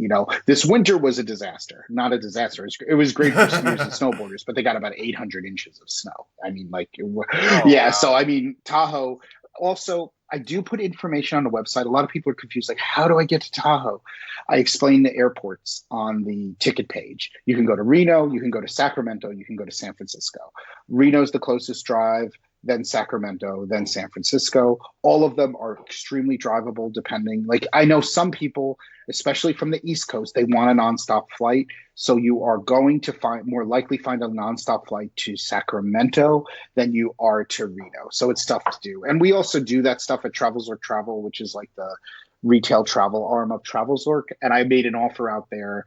This winter was a disaster. Not a disaster. It was great for skiers and snowboarders, but they got about 800 inches of snow. I mean, like, yeah. Wow. So I mean, Tahoe. Also, I do put information on the website. A lot of people are confused, like, how do I get to Tahoe? I explain the airports on the ticket page. You can go to Reno, you can go to Sacramento, you can go to San Francisco. Reno's the closest drive, then Sacramento, then San Francisco. All of them are extremely drivable, depending. Like, I know some people, especially from the East Coast, they want a nonstop flight. So you are going to more likely find a nonstop flight to Sacramento than you are to Reno. So it's tough to do. And we also do that stuff at Zork Travel, which is like the retail travel arm of Zork. And I made an offer out there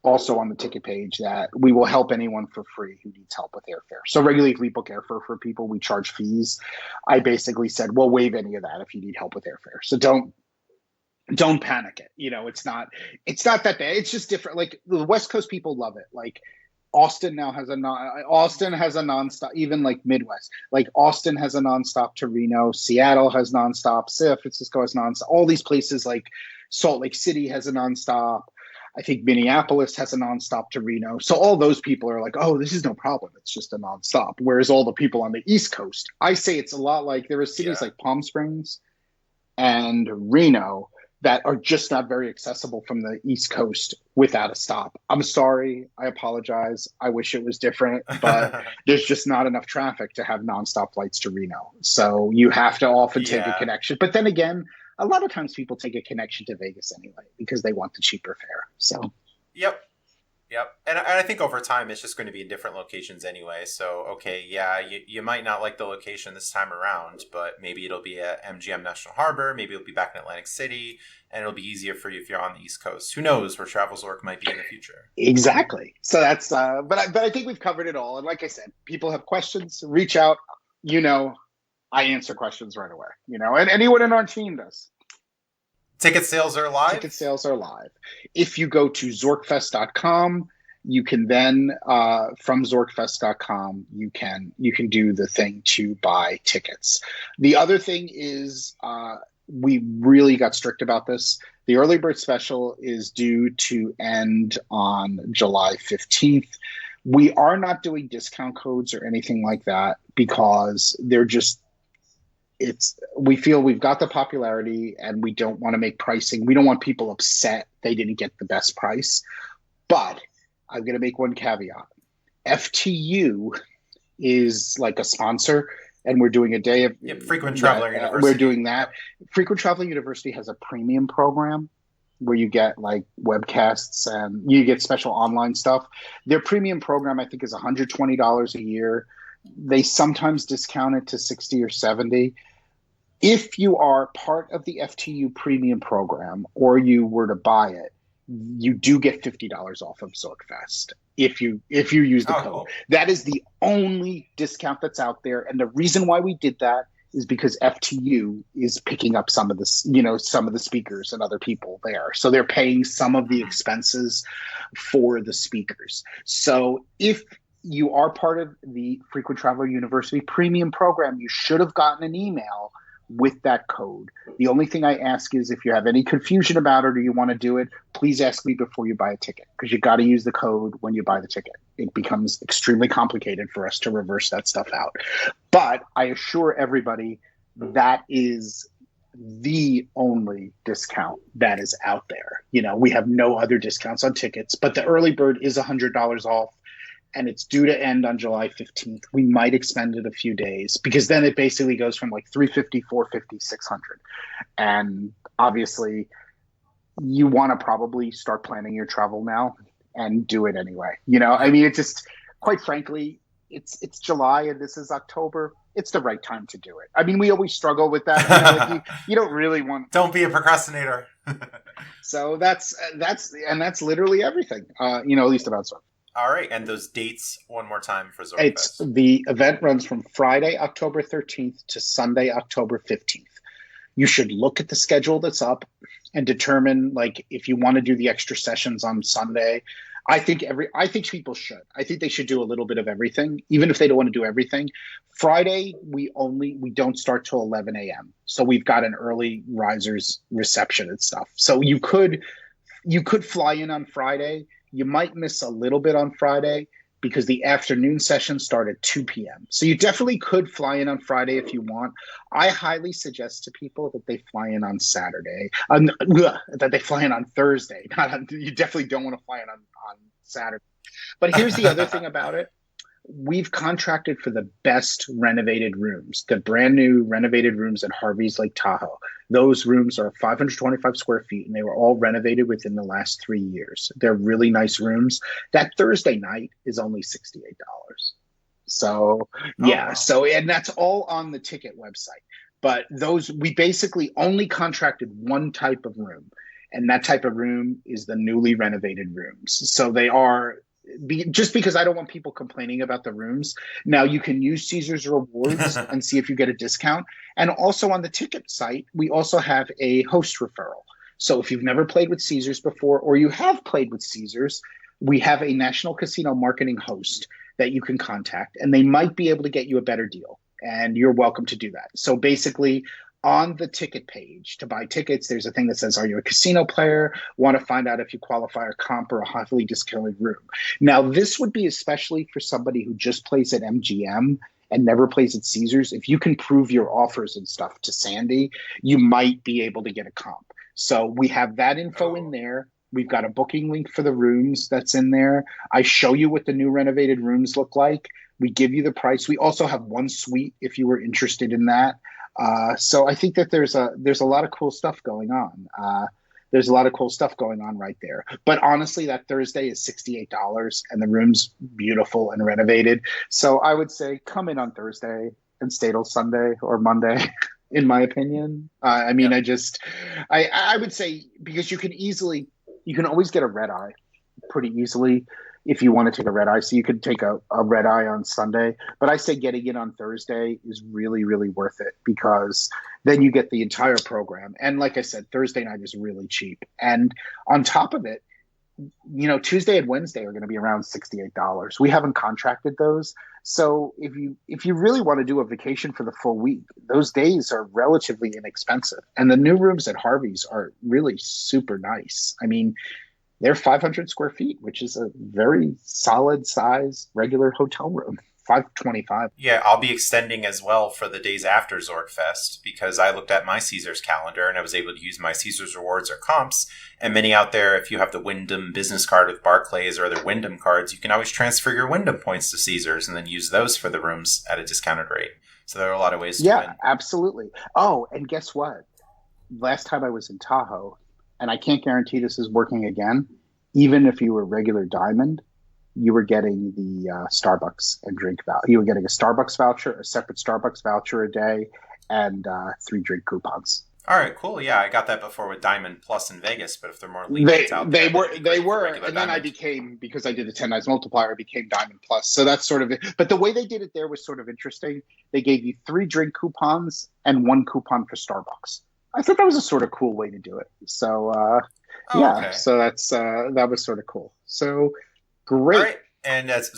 also on the ticket page that we will help anyone for free who needs help with airfare. So regularly, if we book airfare for people, we charge fees. I basically said, we'll waive any of that if you need help with airfare. So don't panic it. It's not that bad. It's just different. Like, the West Coast people love it. Like, Austin has a nonstop, even like Midwest. Like, Austin has a nonstop to Reno. Seattle has nonstop. San Francisco has nonstop. All these places, like Salt Lake City, has a nonstop. I think Minneapolis has a nonstop to Reno. So all those people are like, oh, this is no problem. It's just a nonstop. Whereas all the people on the East Coast, I say it's a lot like, there are cities like Palm Springs and Reno that are just not very accessible from the East Coast without a stop. I'm sorry. I apologize. I wish it was different, but there's just not enough traffic to have nonstop flights to Reno. So you have to often take a connection. But then again, a lot of times people take a connection to Vegas anyway because they want the cheaper fare. So, Yep. Yep. And I think over time, it's just going to be in different locations anyway. So, okay, yeah, you might not like the location this time around, but maybe it'll be at MGM National Harbor. Maybe it'll be back in Atlantic City, and it'll be easier for you if you're on the East Coast. Who knows where Travel Zork might be in the future? exactly. So that's, but I think we've covered it all. And like I said, people have questions, reach out. I answer questions right away, and anyone in our team does. Ticket sales are live? Ticket sales are live. If you go to ZorkFest.com, you can then, from ZorkFest.com, you can do the thing to buy tickets. The other thing is we really got strict about this. The early bird special is due to end on July 15th. We are not doing discount codes or anything like that because they're just, we feel we've got the popularity and we don't want to make pricing. We don't want people upset they didn't get the best price. But I'm going to make one caveat. FTU is like a sponsor, and we're doing a day of Frequent Traveler University. We're doing that. Frequent Traveler University has a premium program where you get like webcasts and you get special online stuff. Their premium program, I think, is $120 a year. They sometimes discount it to $60 or $70. If you are part of the FTU premium program or you were to buy it, you do get $50 off of ZorkFest if you use the code. Cool. That is the only discount that's out there. And the reason why we did that is because FTU is picking up some of the speakers and other people there. So they're paying some of the expenses for the speakers. So if you are part of the Frequent Traveler University premium program, you should have gotten an email with that code. The only thing I ask is if you have any confusion about it or you want to do it, please ask me before you buy a ticket because you got to use the code when you buy the ticket. It becomes extremely complicated for us to reverse that stuff out. But I assure everybody that is the only discount that is out there. We have no other discounts on tickets, but the early bird is $100 off. And it's due to end on July 15th. We might extend it a few days because then it basically goes from like $350, $450, $600. And obviously, you want to probably start planning your travel now and do it anyway. It just, quite frankly, it's July and this is October. It's the right time to do it. We always struggle with that. You don't really want. Don't be a procrastinator. So that's literally everything. At least about Zork. All right, and those dates one more time for ZorkFest. The event runs from Friday, October 13th to Sunday, October 15th. You should look at the schedule that's up and determine like if you want to do the extra sessions on Sunday. I think people should. I think they should do a little bit of everything, even if they don't want to do everything. Friday, we don't start till 11 a.m. So we've got an early risers reception and stuff. So you could fly in on Friday. You might miss a little bit on Friday because the afternoon sessions start at 2 p.m. So you definitely could fly in on Friday if you want. I highly suggest to people that they fly in on Saturday, that they fly in on Thursday. You definitely don't want to fly in on Saturday. But here's the other thing about it. We've contracted for the best renovated rooms, the brand new renovated rooms at Harvey's Lake Tahoe. Those rooms are 525 square feet, and they were all renovated within the last 3 years. They're really nice rooms. That Thursday night is only $68. So, yeah. Wow. So, and that's all on the ticket website. But we basically only contracted one type of room, and that type of room is the newly renovated rooms. So they are... just because I don't want people complaining about the rooms. Now you can use Caesars Rewards and see if you get a discount. And also on the ticket site, we also have a host referral. So if you've never played with Caesars before, or you have played with Caesars, we have a national casino marketing host that you can contact, and they might be able to get you a better deal. And you're welcome to do that. So basically, on the ticket page to buy tickets, there's a thing that says, are you a casino player? Want to find out if you qualify a comp or a highly discounted room. Now, this would be especially for somebody who just plays at MGM and never plays at Caesars. If you can prove your offers and stuff to Sandy, you might be able to get a comp. So we have that info in there. We've got a booking link for the rooms that's in there. I show you what the new renovated rooms look like. We give you the price. We also have one suite if you were interested in that. So I think that there's a lot of cool stuff going on. There's a lot of cool stuff going on right there. But honestly, that Thursday is $68 and the room's beautiful and renovated. So I would say come in on Thursday and stay till Sunday or Monday, in my opinion. I mean, Yep. I would say because you can always get a red eye pretty easily if you want to take a red eye. So you could take a red eye on Sunday, but I say getting in on Thursday is really, really worth it because then you get the entire program. And like I said, Thursday night is really cheap. And on top of it, Tuesday and Wednesday are going to be around $68. We haven't contracted those. So if you really want to do a vacation for the full week, those days are relatively inexpensive. And the new rooms at Harvey's are really super nice. I mean, they're 500 square feet, which is a very solid size regular hotel room. 525. Yeah, I'll be extending as well for the days after ZorkFest because I looked at my Caesars calendar and I was able to use my Caesars rewards or comps. And many out there, if you have the Wyndham business card with Barclays or other Wyndham cards, you can always transfer your Wyndham points to Caesars and then use those for the rooms at a discounted rate. So there are a lot of ways to win. Yeah, absolutely. Oh, and guess what? Last time I was in Tahoe, and I can't guarantee this is working again, even if you were regular Diamond, you were getting the Starbucks and drink voucher. You were getting a Starbucks voucher, a separate Starbucks voucher a day, and 3 drink coupons. All right, cool. Yeah, I got that before with Diamond Plus in Vegas, but if they're more lenient out there, they were, and then Diamond. I became, because I did the 10 nights multiplier, I became Diamond Plus. So that's sort of it. But the way they did it there was sort of interesting. They gave you 3 drink coupons and 1 coupon for Starbucks. I thought that was a sort of cool way to do it. So Okay. so that was sort of cool. So great. All right, and that's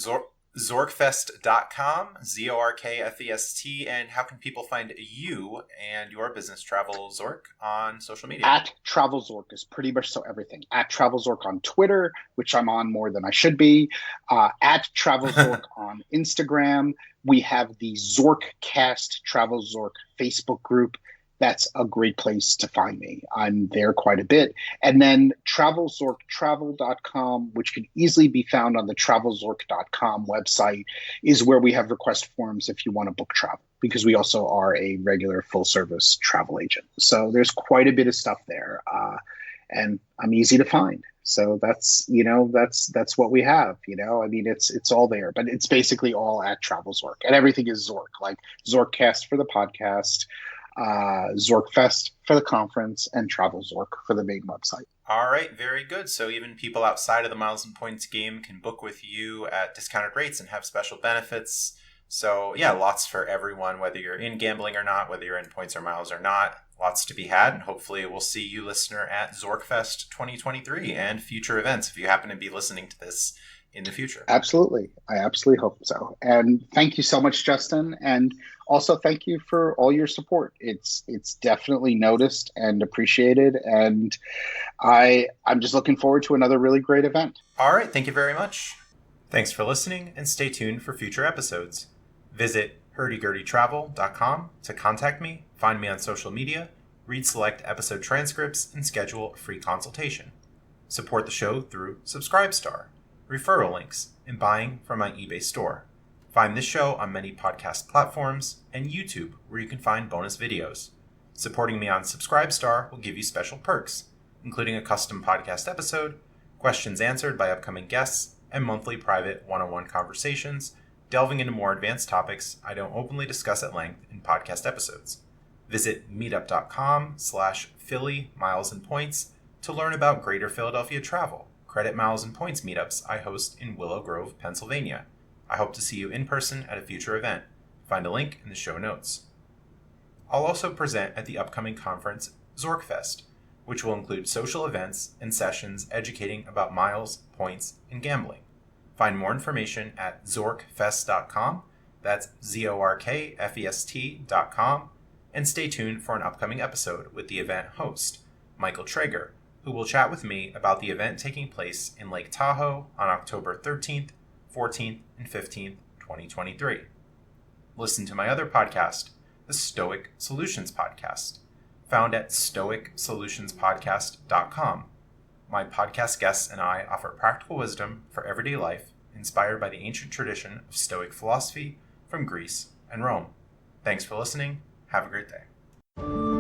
ZorkFest.com, ZorkFest, and how can people find you and your business Travel Zork on social media? At Travel Zork is pretty much so everything. At Travel Zork on Twitter, which I'm on more than I should be. At Travel Zork on Instagram. We have the ZorkCast Travel Zork Facebook group. That's a great place to find me. I'm there quite a bit. And then travelzorktravel.com, which can easily be found on the travelzork.com website, is where we have request forms if you want to book travel, because we also are a regular full service travel agent. So there's quite a bit of stuff there. And I'm easy to find. So that's what we have, I mean, it's all there, but it's basically all at Travel Zork, and everything is Zork, like ZorkCast for the podcast, ZorkFest for the conference, and Travel Zork for the main website. All right, very good. So even people outside of the miles and points game can book with you at discounted rates and have special benefits. So yeah, lots for everyone, whether you're in gambling or not, whether you're in points or miles or not, lots to be had. And hopefully we'll see you, listener, at ZorkFest 2023 and future events if you happen to be listening to this in the future. Absolutely. I absolutely hope so. And thank you so much, Justin. And also thank you for all your support. It's definitely noticed and appreciated. And I'm just looking forward to another really great event. All right. Thank you very much. Thanks for listening, and stay tuned for future episodes. Visit hurdygurdytravel.com to contact me, find me on social media, read select episode transcripts, and schedule a free consultation. Support the show through Subscribestar, referral links, and buying from my eBay store. Find this show on many podcast platforms and YouTube, where you can find bonus videos. Supporting me on Subscribestar will give you special perks, including a custom podcast episode, questions answered by upcoming guests, and monthly private one-on-one conversations, delving into more advanced topics I don't openly discuss at length in podcast episodes. Visit meetup.com/Philly Miles and Points to learn about Greater Philadelphia travel, credit miles and points meetups I host in Willow Grove, Pennsylvania. I hope to see you in person at a future event. Find a link in the show notes. I'll also present at the upcoming conference ZorkFest, which will include social events and sessions educating about miles, points, and gambling. Find more information at ZorkFest.com, that's ZorkFest.com, and stay tuned for an upcoming episode with the event host, Michael Trager, who will chat with me about the event taking place in Lake Tahoe on October 13th, 14th, and 15th, 2023. Listen to my other podcast, the Stoic Solutions Podcast, found at stoicsolutionspodcast.com. My podcast guests and I offer practical wisdom for everyday life, inspired by the ancient tradition of Stoic philosophy from Greece and Rome. Thanks for listening. Have a great day.